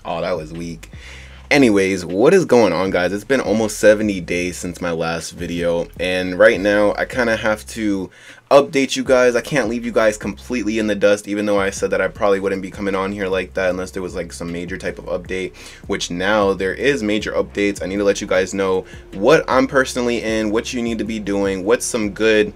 Oh, that was weak. Anyways, what is going on, guys? It's been almost 70 days since my last video, and right now I kind of have to update you guys. I can't leave you guys completely in the dust, even though I said that I probably wouldn't be coming on here like that unless there was like some major type of update, which now there is major updates. I need to let you guys know what I'm personally in, what you need to be doing, what's some good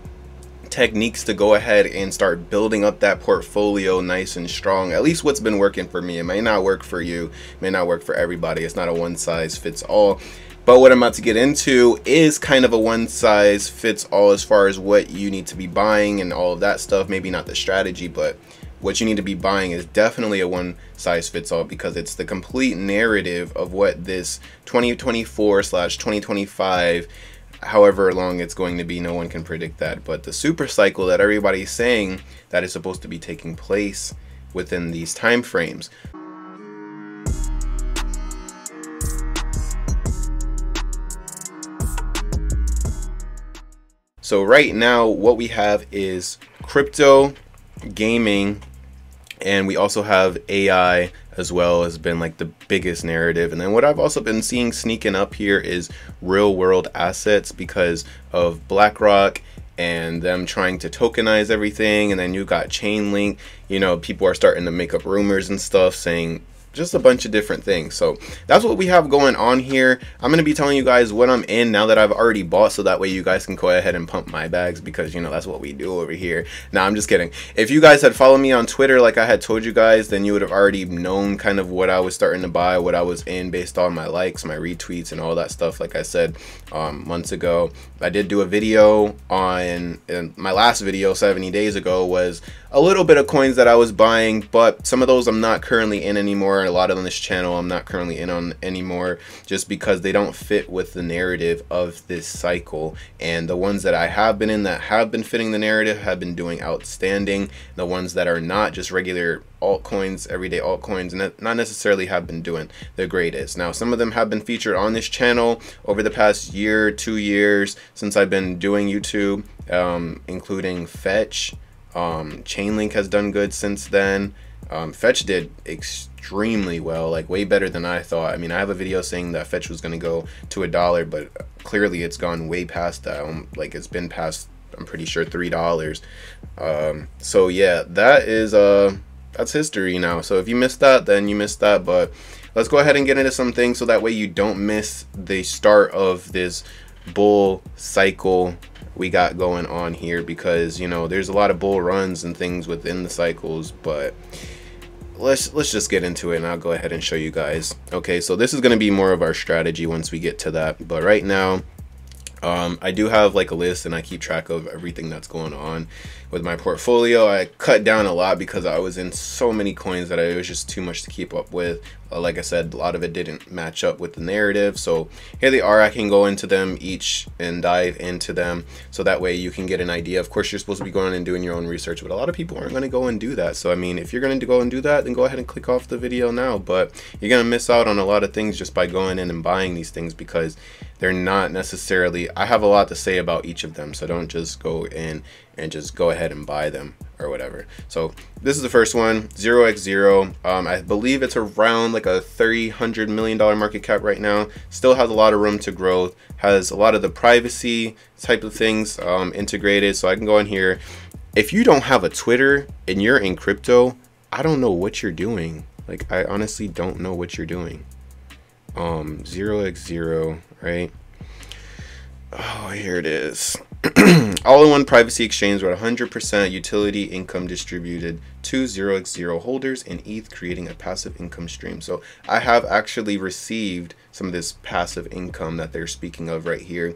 techniques to go ahead and start building up that portfolio nice and strong. At least what's been working for me. It may not work for you, it may not work for everybody. It's not a one size fits all, but what I'm about to get into is kind of a one size fits all as far as what you need to be buying and all of that stuff. Maybe not the strategy, but what you need to be buying is definitely a one size fits all, because it's the complete narrative of what this 2024/2025, however long it's going to be. No one can predict that, but the super cycle that everybody's saying that is supposed to be taking place within these time frames. So right now what we have is crypto, gaming, and we also have AI as well, has been like the biggest narrative. And then what I've also been seeing sneaking up here is real world assets, because of BlackRock and them trying to tokenize everything. And then you got Chainlink, you know, people are starting to make up rumors and stuff saying just a bunch of different things. So that's what we have going on here. I'm going to be telling you guys what I'm in now that I've already bought, so that way you guys can go ahead and pump my bags, because you know that's what we do over here. Now I'm just kidding. If you guys had followed me on Twitter like I had told you guys, then you would have already known kind of what I was starting to buy, what I was in based on my likes, my retweets, and all that stuff. Like I said months ago, I did do a video on, and my last video 70 days ago was a little bit of coins that I was buying, but some of those I'm not currently in anymore. A lot on this channel I'm not currently in on anymore, just because they don't fit with the narrative of this cycle. And the ones that I have been in that have been fitting the narrative have been doing outstanding. The ones that are not, just regular altcoins, everyday altcoins, and not necessarily have been doing the greatest. Now some of them have been featured on this channel over the past year, 2 years since I've been doing YouTube, including Fetch. Chainlink has done good since then. Fetch did extremely well, like way better than I thought. I mean, I have a video saying that Fetch was going to go to $1, but clearly it's gone way past that. Like it's been past, I'm pretty sure, $3. So yeah, that is that's history now. So if you missed that, then you missed that. But let's go ahead and get into some things so that way you don't miss the start of this bull cycle we got going on here, because you know there's a lot of bull runs and things within the cycles. But let's just get into it, and I'll go ahead and show you guys. Okay, so this is going to be more of our strategy once we get to that, but right now I do have like a list, and I keep track of everything that's going on with my portfolio. I cut down a lot because I was in so many coins that it was just too much to keep up with. Like I said, a lot of it didn't match up with the narrative. So here they are. I can go into them each and dive into them, so that way you can get an idea. Of course, you're supposed to be going and doing your own research, but a lot of people aren't going to go and do that. So I mean, if you're going to go and do that, then go ahead and click off the video now. But you're going to miss out on a lot of things just by going in and buying these things, because they're not necessarily, I have a lot to say about each of them, so don't just go in and just go ahead and buy them or whatever. So this is the first one, 0x0. I believe it's around like a $300 million market cap right now. Still has a lot of room to grow, has a lot of the privacy type of things integrated. So I can go in here. If you don't have a Twitter and you're in crypto, I don't know what you're doing. Like, I honestly don't know what you're doing. 0x0, right? Oh, here it is. All-in-one privacy exchange with 100% utility income distributed to 0x0 holders in ETH, creating a passive income stream. So I have actually received some of this passive income that they're speaking of right here,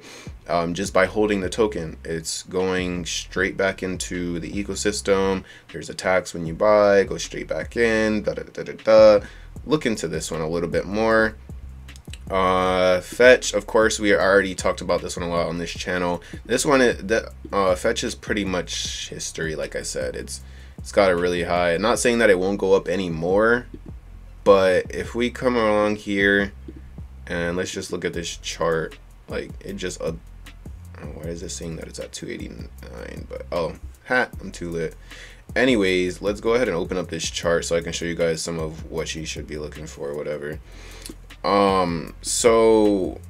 just by holding the token. It's going straight back into the ecosystem. There's a tax when you buy, go straight back in. Look into this one a little bit more. Fetch, of course, we already talked about this one a lot on this channel. This one, Fetch is pretty much history. Like I said, it's got a really high. I'm not saying that it won't go up anymore, but if we come along here and let's just look at this chart, like it just why is it saying that it's at 289? But oh, I'm too lit. Anyways, let's go ahead and open up this chart so I can show you guys some of what you should be looking for, whatever. So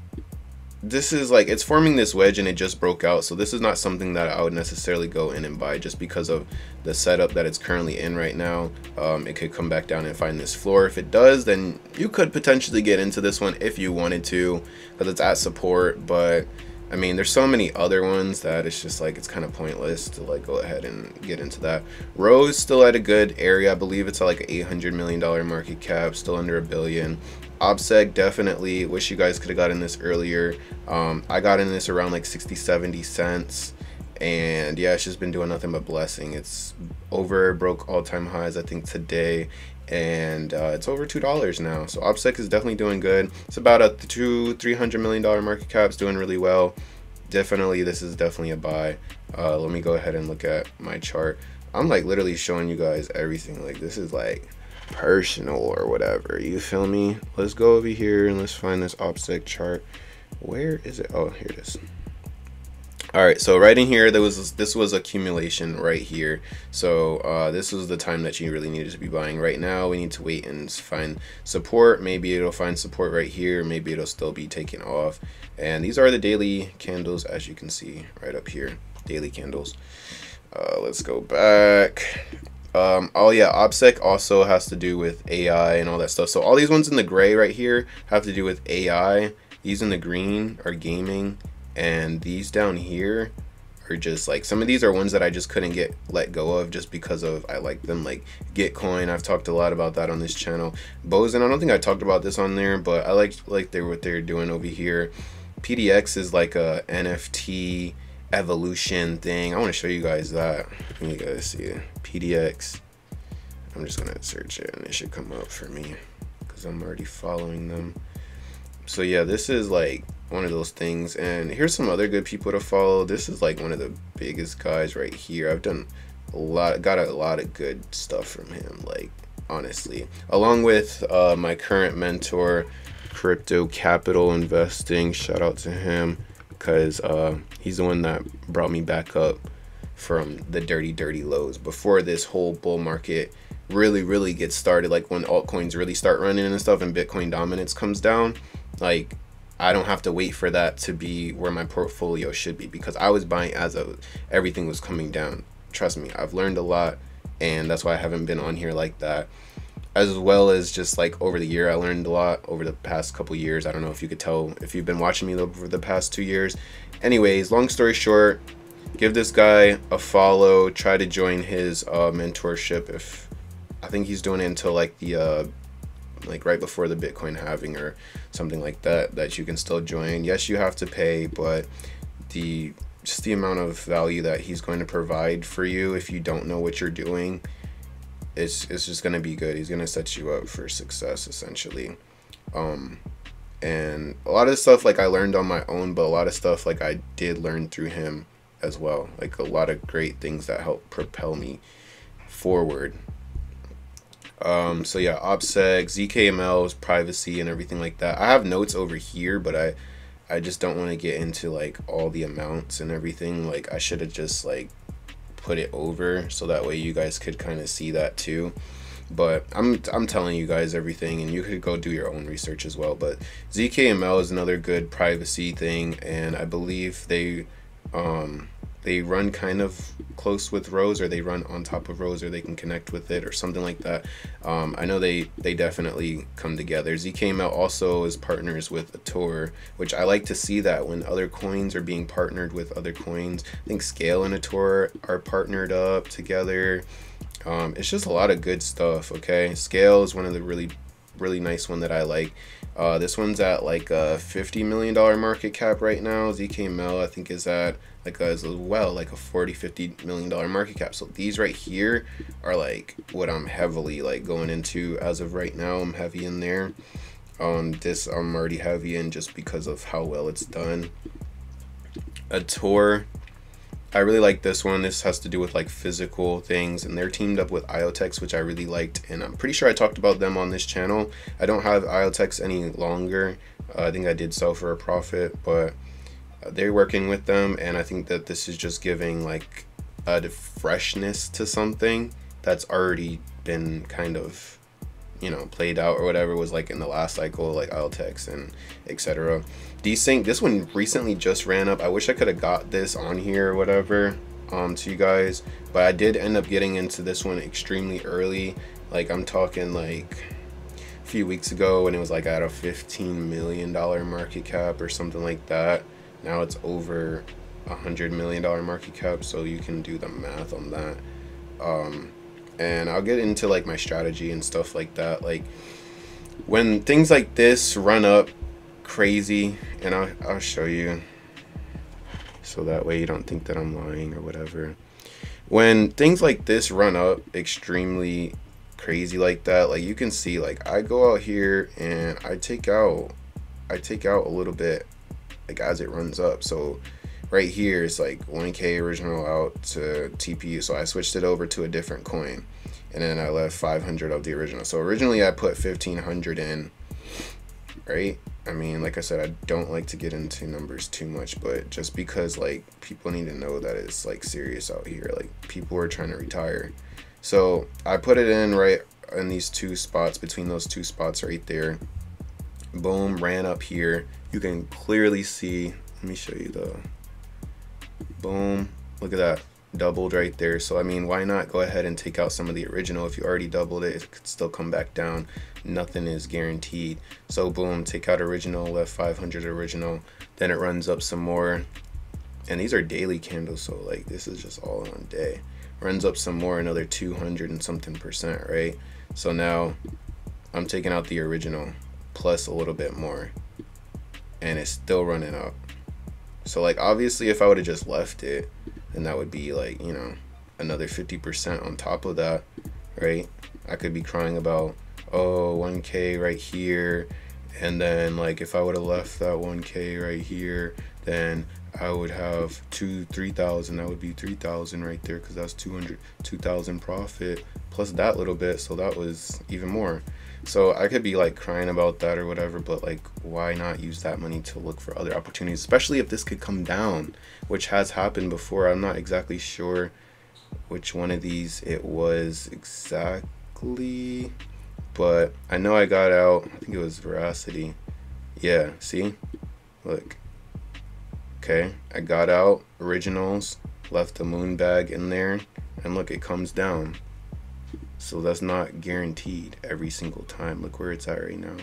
this is like, it's forming this wedge and it just broke out, so this is not something that I would necessarily go in and buy just because of the setup that it's currently in right now. It could come back down and find this floor. If it does, then you could potentially get into this one if you wanted to, because it's at support. But I mean, there's so many other ones that it's just like, it's kind of pointless to like go ahead and get into that. Rose still at a good area. I believe it's at like an $800 million market cap, still under $1 billion. OPSEC, definitely wish you guys could have gotten this earlier. I got in this around like 60-70 cents, and yeah, it's just been doing nothing but blessing. It's broke all-time highs I think today, and it's over $2 now. So OPSEC is definitely doing good. It's about a $300 million market cap. It's doing really well. Definitely, this is definitely a buy. Let me go ahead and look at my chart. I'm like literally showing you guys everything. Like, this is like personal or whatever, you feel me? Let's go over here and let's find this OPSEC chart. Where is it? Oh, here it is. All right, so right in here, this was accumulation right here. So this was the time that you really needed to be buying. Right now we need to wait and find support. Maybe it'll find support right here, maybe it'll still be taken off. And these are the daily candles, as you can see right up here, daily candles. Let's go back. Oh yeah, OPSEC also has to do with AI and all that stuff. So all these ones in the gray right here have to do with AI. These in the green are gaming, and these down here are just like, some of these are ones that I just couldn't let go of just because of I like them, like Gitcoin. I've talked a lot about that on this channel. Boson, I don't think I talked about this on there, but I like what they're doing over here. PDX is like a NFT evolution thing. I want to show you guys that. You guys see it. PDX. I'm just gonna search it and it should come up for me because I'm already following them. So yeah, this is like one of those things, and here's some other good people to follow. This is like one of the biggest guys right here. I've done got a lot of good stuff from him, like honestly, along with my current mentor, Crypto Capital Investing. Shout out to him, because he's the one that brought me back up from the dirty lows before this whole bull market really gets started. Like when altcoins really start running and stuff and Bitcoin dominance comes down, like I don't have to wait for that to be where my portfolio should be, because I was buying as everything was coming down. Trust me, I've learned a lot, and that's why I haven't been on here like that. As well as just like over the year, I learned a lot over the past couple years. I don't know if you could tell if you've been watching me over the past 2 years. Anyways, long story short, give this guy a follow. Try to join his mentorship. If I think he's doing it until like the like right before the Bitcoin halving or something like that, that you can still join. Yes, you have to pay, but just the amount of value that he's going to provide for you if you don't know what you're doing, it's just going to be good. He's going to set you up for success essentially. And a lot of stuff like I learned on my own, but a lot of stuff like I did learn through him as well. Like a lot of great things that helped propel me forward. So yeah, OPSEC, ZKML's privacy and everything like that. I have notes over here, but I just don't want to get into like all the amounts and everything. Like I should have just like put it over so that way you guys could kind of see that too. But I'm telling you guys everything, and you could go do your own research as well. But ZKML is another good privacy thing, and I believe they run kind of close with Rose, or they run on top of Rose, or they can connect with it or something like that. I know they definitely come together. ZKML also is partners with a Tor, which I like to see that when other coins are being partnered with other coins. I think Scale and a Tor are partnered up together. It's just a lot of good stuff. Okay, Scale is one of the really nice one that I like. This one's at like a $50 million market cap right now. ZKML I think is at like as well like a $40-50 million market cap. So these right here are like what I'm heavily like going into as of right now. I'm heavy in there. This I'm already heavy in just because of how well it's done. A Tor, I really like this one. This has to do with like physical things, and they're teamed up with IoTex, which I really liked, and I'm pretty sure I talked about them on this channel. I don't have IoTex any longer. I think I did sell for a profit, but they're working with them, and I think that this is just giving like add freshness to something that's already been kind of, you know, played out or whatever was like in the last cycle, like Altex and etc. Desync, this one recently just ran up. I wish I could have got this on here or whatever to you guys, but I did end up getting into this one extremely early. Like I'm talking like a few weeks ago when it was like at a $15 million market cap or something like that. Now it's over $100 million market cap, so you can do the math on that. And I'll get into like my strategy and stuff like that. Like when things like this run up crazy, and I'll show you so that way you don't think that I'm lying or whatever. When things like this run up extremely crazy like that, like you can see, like I go out here and I take out a little bit like as it runs up. So right here it's like 1K original out to TPU, so I switched it over to a different coin, and then I left 500 of the original. So originally I put 1500 in, right? I mean, like I said, I don't like to get into numbers too much, but just because like people need to know that it's like serious out here, like people are trying to retire. So I put it in right in these two spots, between those two spots right there. Boom, ran up here. You can clearly see, let me show you the boom, look at that, doubled right there. So I mean, why not go ahead and take out some of the original? If you already doubled it, it could still come back down. Nothing is guaranteed. So boom, take out original, left 500 original, then it runs up some more, and these are daily candles, so like this is just all on day. Runs up some more, another 200 and something percent, right? So now I'm taking out the original plus a little bit more, and it's still running up. So like obviously if I would have just left it, then that would be like, you know, another 50% on top of that, right? I could be crying about, oh, 1K right here, and then like if I would have left that 1K right here, then I would have 3,000. That would be 3,000 right there, because that's 2,000 profit plus that little bit, so that was even more. So I could be like crying about that or whatever, but like why not use that money to look for other opportunities, especially if this could come down, which has happened before. I'm not exactly sure which one of these it was exactly, but I know I got out, I think it was Veracity. Yeah, see, look, okay, I got out originals, left the moon bag in there, and look, it comes down. So that's not guaranteed every single time. Look where it's at right now.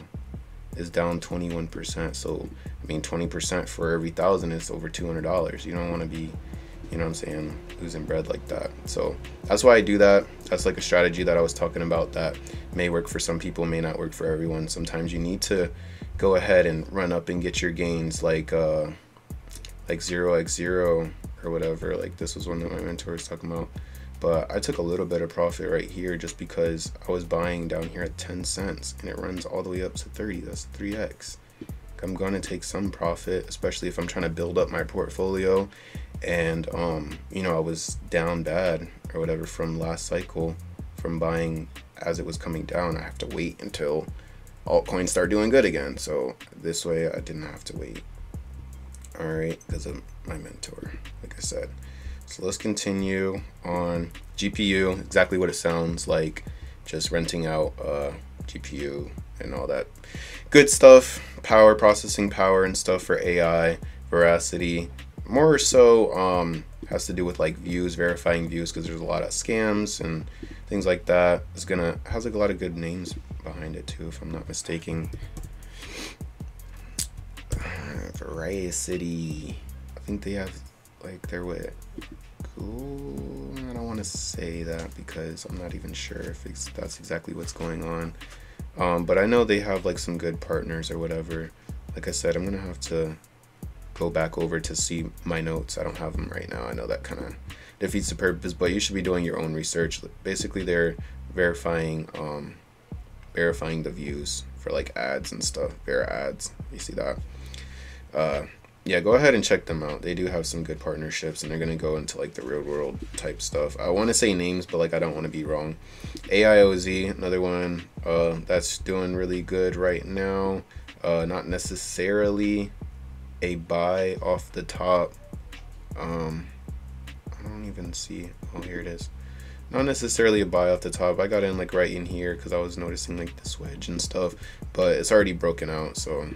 It's down 21%. So I mean, 20% for every 1,000 is over $200. You don't want to be, you know what I'm saying, losing bread like that. So that's why I do that. That's like a strategy that I was talking about that may work for some people, may not work for everyone. Sometimes you need to go ahead and run up and get your gains, like 0x0 or whatever. Like this was one that my mentor was talking about. But I took a little bit of profit right here just because I was buying down here at 10 cents and it runs all the way up to 30. That's 3x. I'm going to take some profit, especially if I'm trying to build up my portfolio. And, you know, I was down bad or whatever from last cycle from buying as it was coming down. I have to wait until altcoins start doing good again. So this way I didn't have to wait. All right, because of my mentor, like I said. So let's continue on GPU, exactly what it sounds like, just renting out GPU and all that good stuff, power, processing power and stuff for AI, Veracity, more so has to do with like views, verifying views, because there's a lot of scams and things like that. It's has like a lot of good names behind it too, if I'm not mistaken. Veracity, I think they have like they're with Ooh, I don't want to say that because I'm not even sure if that's exactly what's going on. But I know they have like some good partners or whatever. Like I said, I'm gonna have to go back over to see my notes. I don't have them right now. I know that kind of defeats the purpose, but you should be doing your own research. Basically, they're verifying the views for like ads and stuff. Vera ads. You see that? Yeah, go ahead and check them out. They do have some good partnerships, and they're going to go into like the real world type stuff. I want to say names, but like I don't want to be wrong. AIOZ, another one that's doing really good right now. Not necessarily a buy off the top. I don't even see. Oh, here it is. Not necessarily a buy off the top. I got in like right in here because I was noticing like this wedge and stuff, but it's already broken out, so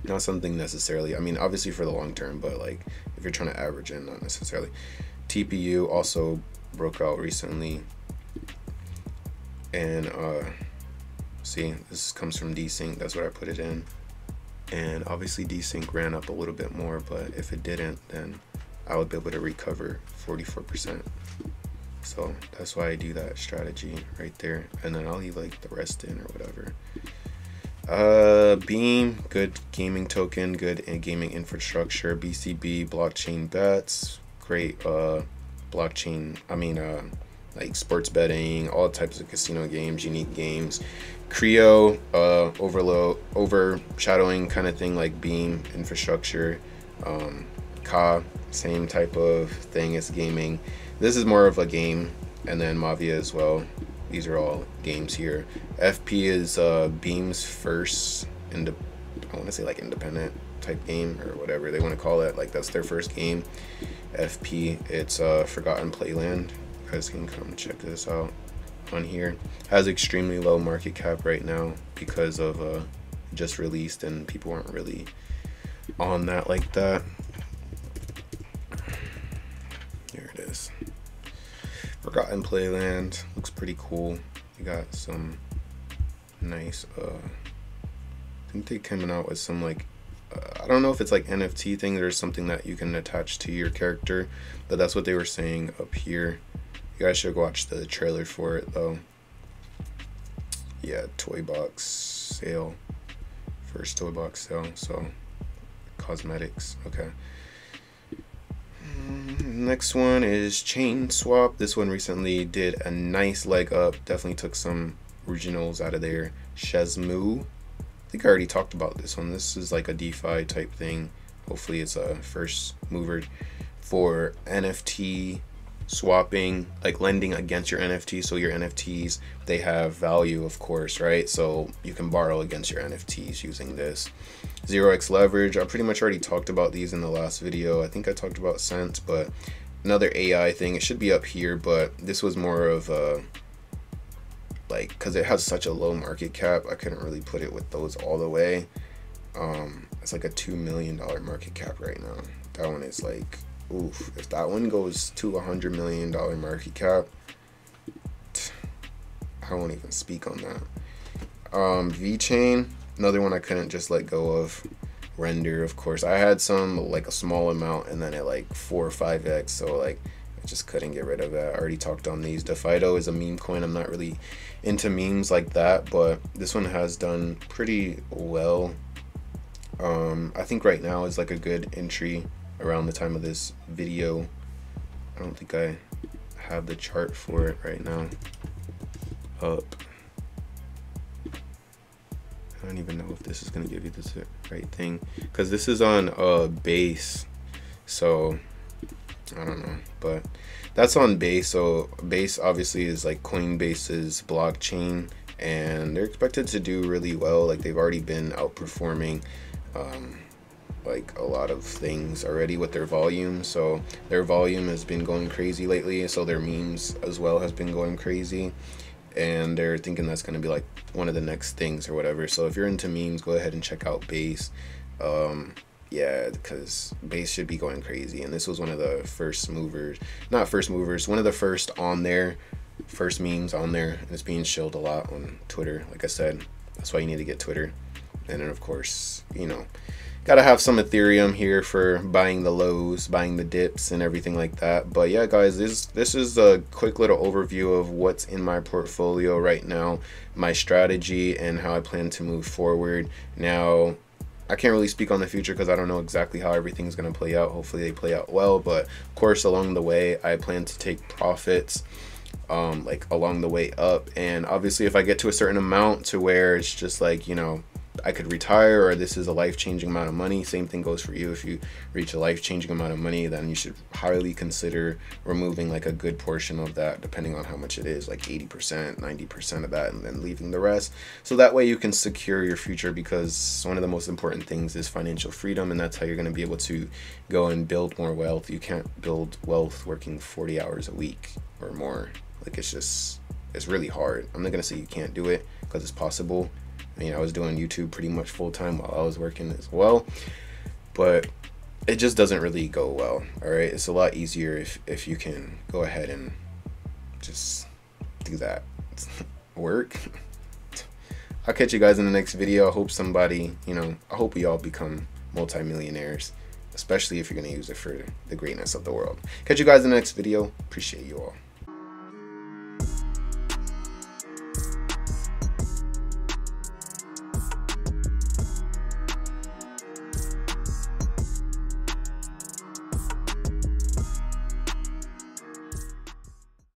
not something necessarily. I mean, obviously for the long term, but like if you're trying to average in, not necessarily. TPU also broke out recently, and see, this comes from desync. That's what I put it in, and obviously desync ran up a little bit more, but if it didn't, then I would be able to recover 44%. So that's why I do that strategy right there, and then I'll leave like the rest in or whatever. Beam, good gaming token, good in gaming infrastructure. BCB, blockchain bets, great blockchain, like sports betting, all types of casino games, unique games. Creo, overshadowing kind of thing, like Beam infrastructure. Ka, same type of thing as gaming. This is more of a game, and then Mavia as well. These are all games here. FP is Beam's first, I want to say like independent type game or whatever they want to call it. Like that's their first game. FP, it's Forgotten Playland. You guys can come check this out on here. Has extremely low market cap right now because of just released and people aren't really on that like that. Here it is. Forgotten Playland looks pretty cool. You got some nice I think they coming out with some like I don't know if it's like NFT thing or something that you can attach to your character, but that's what they were saying up here. You guys should watch the trailer for it though. Yeah, toy box sale. First toy box sale. So cosmetics. Okay. Next one is Chain Swap. This one recently did a nice leg up. Definitely took some originals out of there. Shazmu. I think I already talked about this one. This is like a DeFi type thing. Hopefully it's a first mover for NFT swapping, like lending against your NFT. So your NFTs, they have value, of course, right? So you can borrow against your NFTs using this. 0x leverage. I pretty much already talked about these in the last video. I think I talked about Cent, but another AI thing. It should be up here, but this was more of a like, because it has such a low market cap, I couldn't really put it with those all the way. It's like a $2 million market cap right now. That one is like, oof. If that one goes to $100 million market cap, I won't even speak on that. VeChain, another one I couldn't just let go of. Render, of course. I had some, like a small amount, and then at like 4 or 5x, so like I just couldn't get rid of it. I already talked on these. DeFido is a meme coin. I'm not really into memes like that, but this one has done pretty well. I think right now is like a good entry around the time of this video. I don't think I have the chart for it right now up. I don't even know if this is going to give you the right thing, because this is on base, so I don't know, but that's on base. So base obviously is like Coinbase's blockchain, and they're expected to do really well. Like they've already been outperforming like a lot of things already with their volume. So their volume has been going crazy lately, so their memes as well has been going crazy, and they're thinking that's going to be like one of the next things or whatever. So if you're into memes, go ahead and check out base. Yeah, because base should be going crazy, and this was one of the first movers, not first movers, one of the first on there, first memes on there, and it's being shilled a lot on Twitter. Like I said, that's why you need to get Twitter. And then of course, you know, gotta have some Ethereum here for buying the lows, buying the dips, and everything like that. But yeah, guys, this is a quick little overview of what's in my portfolio right now, my strategy, and how I plan to move forward. Now, I can't really speak on the future because I don't know exactly how everything's going to play out. Hopefully they play out well, but of course along the way I plan to take profits like along the way up. And obviously if I get to a certain amount to where it's just like, you know, I could retire, or this is a life-changing amount of money. Same thing goes for you. If you reach a life-changing amount of money, then you should highly consider removing like a good portion of that, depending on how much it is, like 80%, 90% of that, and then leaving the rest. So that way you can secure your future, because one of the most important things is financial freedom, and that's how you're going to be able to go and build more wealth. You can't build wealth working 40 hours a week or more. Like, it's really hard. I'm not going to say you can't do it, because it's possible. I mean, I was doing YouTube pretty much full time while I was working as well, but it just doesn't really go well. All right, it's a lot easier if you can go ahead and just do that work. I'll catch you guys in the next video. I hope somebody, I hope we all become multimillionaires, especially if you're going to use it for the greatness of the world. Catch you guys in the next video. Appreciate you all.